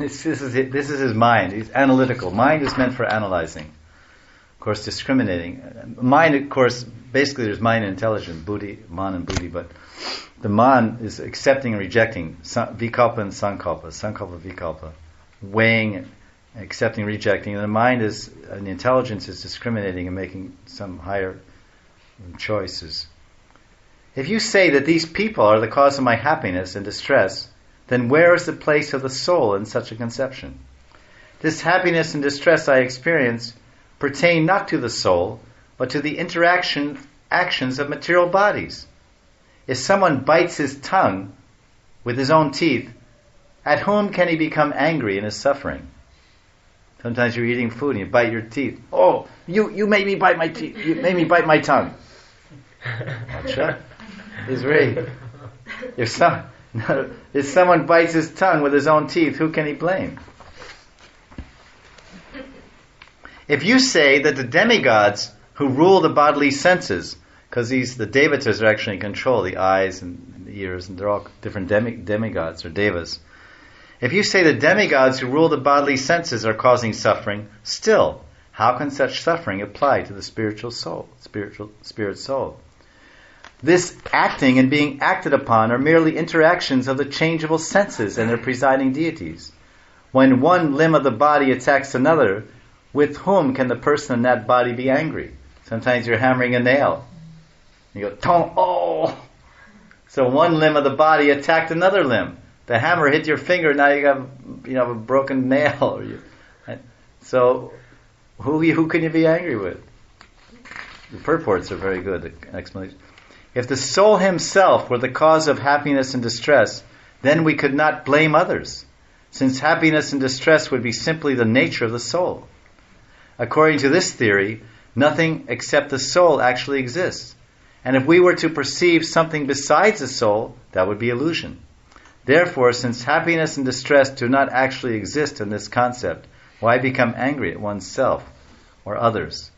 this is his mind. He's analytical. Mind is meant for analyzing. Of course, discriminating. Mind, of course, basically there's mind and intelligence, buddhi, man and buddhi, but the man is accepting and rejecting, vikalpa and sankalpa, vikalpa, weighing, accepting, rejecting. And the mind and the intelligence is discriminating and making some higher choices. If you say that these people are the cause of my happiness and distress, then where is the place of the soul in such a conception? This happiness and distress I experience pertain not to the soul, but to the actions of material bodies. If someone bites his tongue with his own teeth, at whom can he become angry in his suffering? Sometimes you're eating food and you bite your teeth. Oh, you made me bite my teeth. You made me bite my tongue. Acha. He's right. If someone bites his tongue with his own teeth, who can he blame? If you say that the demigods who rule the bodily senses, because the devatas are actually in control, the eyes and the ears, and they're all different demigods or devas. If you say the demigods who rule the bodily senses are causing suffering, still, how can such suffering apply to the spiritual soul, spirit soul? This acting and being acted upon are merely interactions of the changeable senses and their presiding deities. When one limb of the body attacks another, with whom can the person in that body be angry? Sometimes you're hammering a nail. You go, tong, oh! So one limb of the body attacked another limb. The hammer hit your finger, now you have a broken nail. So who can you be angry with? The purports are very good, the explanation. If the soul himself were the cause of happiness and distress, then we could not blame others, since happiness and distress would be simply the nature of the soul. According to this theory, nothing except the soul actually exists. And if we were to perceive something besides the soul, that would be illusion. Therefore, since happiness and distress do not actually exist in this concept, why become angry at oneself or others?